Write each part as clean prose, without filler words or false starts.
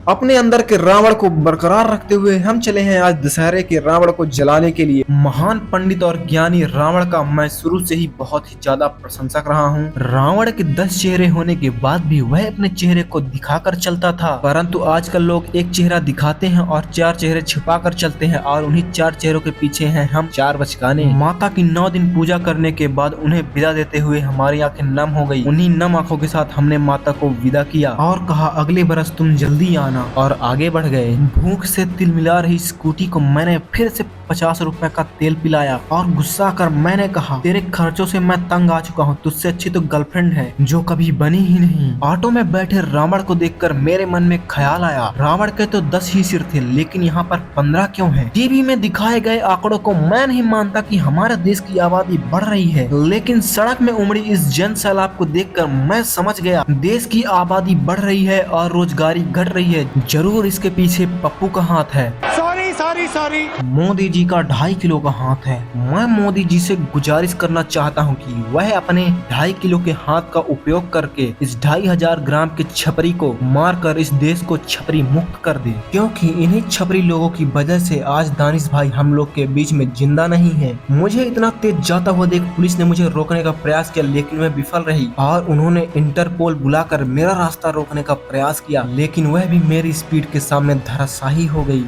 अपने अंदर के रावण को बरकरार रखते हुए हम चले हैं आज दशहरे के रावण को जलाने के लिए। महान पंडित और ज्ञानी रावण का मैं शुरू से ही बहुत ही ज्यादा प्रशंसक रहा हूँ। रावण के 10 चेहरे होने के बाद भी वह अपने चेहरे को दिखाकर चलता था, परंतु आजकल लोग एक चेहरा दिखाते हैं और 4 चेहरे छिपा कर चलते हैं और उन्हीं 4 चेहरों के पीछे हैं हम 4 बचकाने। माता की 9 दिन पूजा करने के बाद उन्हें विदा देते हुए हमारी आंखें नम हो गई। उन्हीं नम आंखों के साथ हमने माता को विदा किया और कहा अगले बरस तुम जल्दी आना, और आगे बढ़ गए। भूख से तिलमिला रही स्कूटी को मैंने फिर से 50 रुपए का तेल पिलाया और गुस्सा कर मैंने कहा तेरे खर्चों से मैं तंग आ चुका हूँ, तुझसे अच्छी तो गर्लफ्रेंड है जो कभी बनी ही नहीं। ऑटो में बैठे रावण को देखकर मेरे मन में ख्याल आया, रावण के तो 10 ही सिर थे लेकिन यहाँ पर 15 क्यों हैं? टीवी में दिखाए गए आंकड़ों को मैं नहीं मानता कि हमारे देश की आबादी बढ़ रही है, लेकिन सड़क में उमड़ी इस जन सैलाब को देखकर मैं समझ गया देश की आबादी बढ़ रही है और रोजगारी घट रही है। जरूर इसके पीछे पप्पू का हाथ है। सॉरी मोदी जी का 2.5 किलो का हाथ है। मैं मोदी जी से गुजारिश करना चाहता हूं कि वह अपने 2.5 किलो के हाथ का उपयोग करके इस 2500 ग्राम के छपरी को मारकर इस देश को छपरी मुक्त कर दे, क्योंकि इन्हीं छपरी लोगों की वजह से आज दानिश भाई हम लोग के बीच में जिंदा नहीं है। मुझे इतना तेज जाता हुआ देख पुलिस ने मुझे रोकने का प्रयास किया लेकिन मैं विफल रही और उन्होंने इंटरपोल बुलाकर मेरा रास्ता रोकने का प्रयास किया, लेकिन वह भी मेरी स्पीड के सामने धराशायी हो गई।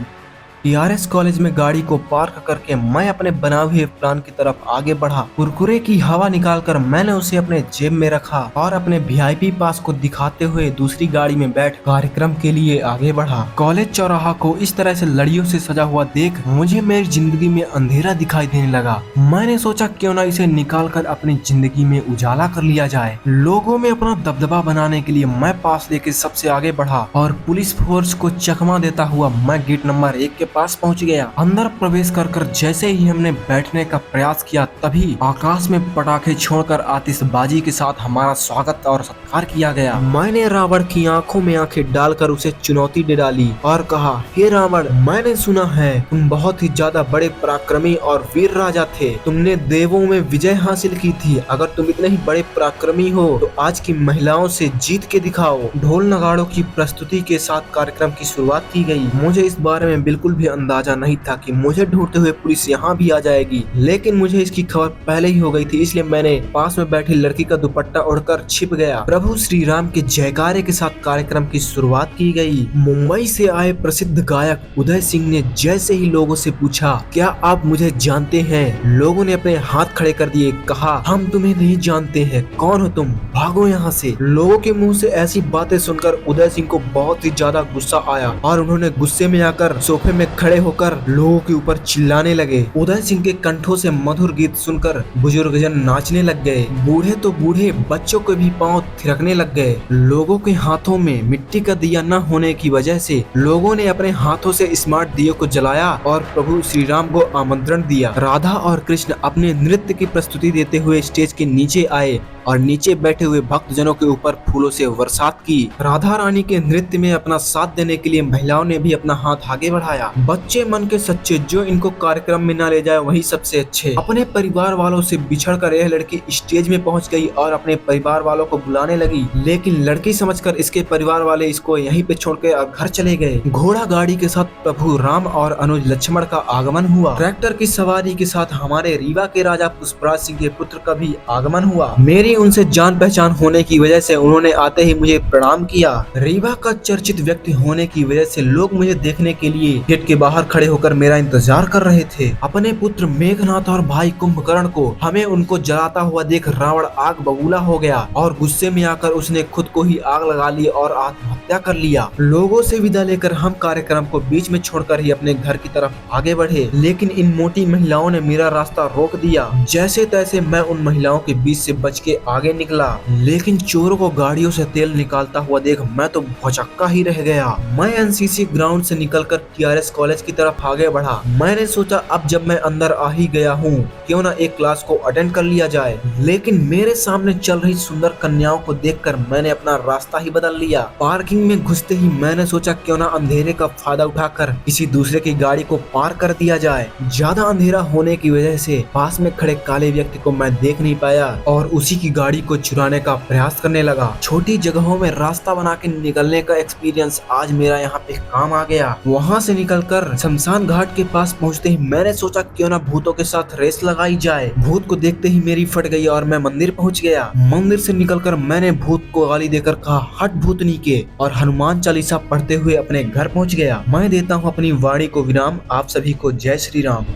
टीआरएस कॉलेज में गाड़ी को पार्क करके मैं अपने बनाए हुए प्लान की तरफ आगे बढ़ा। कुरकुरे की हवा निकालकर मैंने उसे अपने जेब में रखा और अपने वीआईपी पास को दिखाते हुए दूसरी गाड़ी में बैठ कार्यक्रम के लिए आगे बढ़ा। कॉलेज चौराहा को इस तरह से लड़ियों से सजा हुआ देख मुझे मेरी जिंदगी में अंधेरा दिखाई देने लगा। मैंने सोचा क्यों ना इसे निकाल कर अपनी जिंदगी में उजाला कर लिया जाए। लोगों में अपना दबदबा बनाने के लिए मैं पास लेके सबसे आगे बढ़ा और पुलिस फोर्स को चकमा देता हुआ मैं गेट नंबर 1 के पास पहुंच गया। अंदर प्रवेश कर जैसे ही हमने बैठने का प्रयास किया तभी आकाश में पटाखे छोड़कर आतिशबाजी के साथ हमारा स्वागत और सत्कार किया गया। मैंने रावण की आंखों में आंखें डालकर उसे चुनौती दे डाली और कहा, हे रावण, मैंने सुना है तुम बहुत ही ज्यादा बड़े पराक्रमी और वीर राजा थे। तुमने देवों में विजय हासिल की थी। अगर तुम इतने ही बड़े पराक्रमी हो तो आज की महिलाओं से जीत के दिखाओ। ढोल नगाड़ों की प्रस्तुति के साथ कार्यक्रम की शुरुआत की गई। मुझे इस बारे में बिल्कुल भी अंदाजा नहीं था कि मुझे ढूंढते हुए पुलिस यहाँ भी आ जाएगी, लेकिन मुझे इसकी खबर पहले ही हो गई थी, इसलिए मैंने पास में बैठी लड़की का दुपट्टा उड़कर छिप गया। प्रभु श्री राम के जयकारे के साथ कार्यक्रम की शुरुआत की गई। मुंबई से आए प्रसिद्ध गायक उदय सिंह ने जैसे ही लोगों से पूछा, क्या आप मुझे जानते हैं? लोगों ने अपने हाथ खड़े कर दिए, कहा, हम तुम्हें नहीं जानते हैं, कौन हो तुम, भागो यहाँ से। लोगों के मुंह से ऐसी बातें सुनकर उदय सिंह को बहुत ही ज्यादा गुस्सा आया और उन्होंने गुस्से में आकर सोफे में खड़े होकर लोगों के ऊपर चिल्लाने लगे। उदय सिंह के कंठों से मधुर गीत सुनकर बुजुर्गजन नाचने लग गए। बूढ़े तो बूढ़े, बच्चों के भी पांव थिरकने लग गए। लोगों के हाथों में मिट्टी का दिया न होने की वजह से लोगों ने अपने हाथों से स्मार्ट दियों को जलाया और प्रभु श्री राम को आमंत्रण दिया। राधा और कृष्ण अपने नृत्य की प्रस्तुति देते हुए स्टेज के नीचे आए और नीचे बैठे हुए भक्तजनों के ऊपर फूलों से बरसात की। राधा रानी के नृत्य में अपना साथ देने के लिए महिलाओं ने भी अपना हाथ आगे बढ़ाया। बच्चे मन के सच्चे, जो इनको कार्यक्रम में न ले जाए वही सबसे अच्छे। अपने परिवार वालों से बिछड़कर यह लड़की स्टेज में पहुंच गई और अपने परिवार वालों को बुलाने लगी, लेकिन लड़की समझकर इसके परिवार वाले इसको यहीं पे छोड़ के घर चले गए। घोड़ा गाड़ी के साथ प्रभु राम और अनुज लक्ष्मण का आगमन हुआ। ट्रैक्टर की सवारी के साथ हमारे रीवा के राजा पुष्पराज सिंह के पुत्र का भी आगमन हुआ। मेरी उनसे जान पहचान होने की वजह से उन्होंने आते ही मुझे प्रणाम किया। रीवा का चर्चित व्यक्ति होने की वजह से लोग मुझे देखने के लिए गेट के बाहर खड़े होकर मेरा इंतजार कर रहे थे। अपने पुत्र मेघनाथ और भाई कुंभकर्ण को हमें उनको जलाता हुआ देख रावण आग बबूला हो गया और गुस्से में आकर उसने खुद को ही आग लगा ली और आत्महत्या कर लिया। लोगों से विदा लेकर हम कार्यक्रम को बीच में छोड़कर ही अपने घर की तरफ आगे बढ़े, लेकिन इन मोटी महिलाओं ने मेरा रास्ता रोक दिया। जैसे तैसे मैं उन महिलाओं के बीच से बच के आगे निकला, लेकिन चोरों को गाड़ियों से तेल निकालता हुआ देख मैं तो भौचक्का ही रह गया। मैं एनसीसी ग्राउंड से निकलकर टीआरएस कॉलेज की तरफ आगे बढ़ा। मैंने सोचा अब जब मैं अंदर आ ही गया हूँ क्यों ना एक क्लास को अटेंड कर लिया जाए, लेकिन मेरे सामने चल रही सुंदर कन्याओं को देखकर मैंने अपना रास्ता ही बदल लिया। पार्किंग में घुसते ही मैंने सोचा क्यों ना अंधेरे का फायदा उठाकर किसी दूसरे की गाड़ी को पार कर दिया जाए। ज्यादा अंधेरा होने की वजह से पास में खड़े काले व्यक्ति को मैं देख नहीं पाया और उसी की गाड़ी को चुराने का प्रयास करने लगा। छोटी जगहों में रास्ता बना के निकलने का एक्सपीरियंस आज मेरा यहाँ पे काम आ गया। वहाँ से निकलकर शमशान घाट के पास पहुँचते ही मैंने सोचा क्यों ना भूतों के साथ रेस लगाई जाए। भूत को देखते ही मेरी फट गई और मैं मंदिर पहुँच गया। मंदिर से निकलकर मैंने भूत को गाली देकर कहा हट भूतनी के, और हनुमान चालीसा पढ़ते हुए अपने घर पहुँच गया। मैं देता हूँ अपनी वाणी को विराम। आप सभी को जय श्री राम।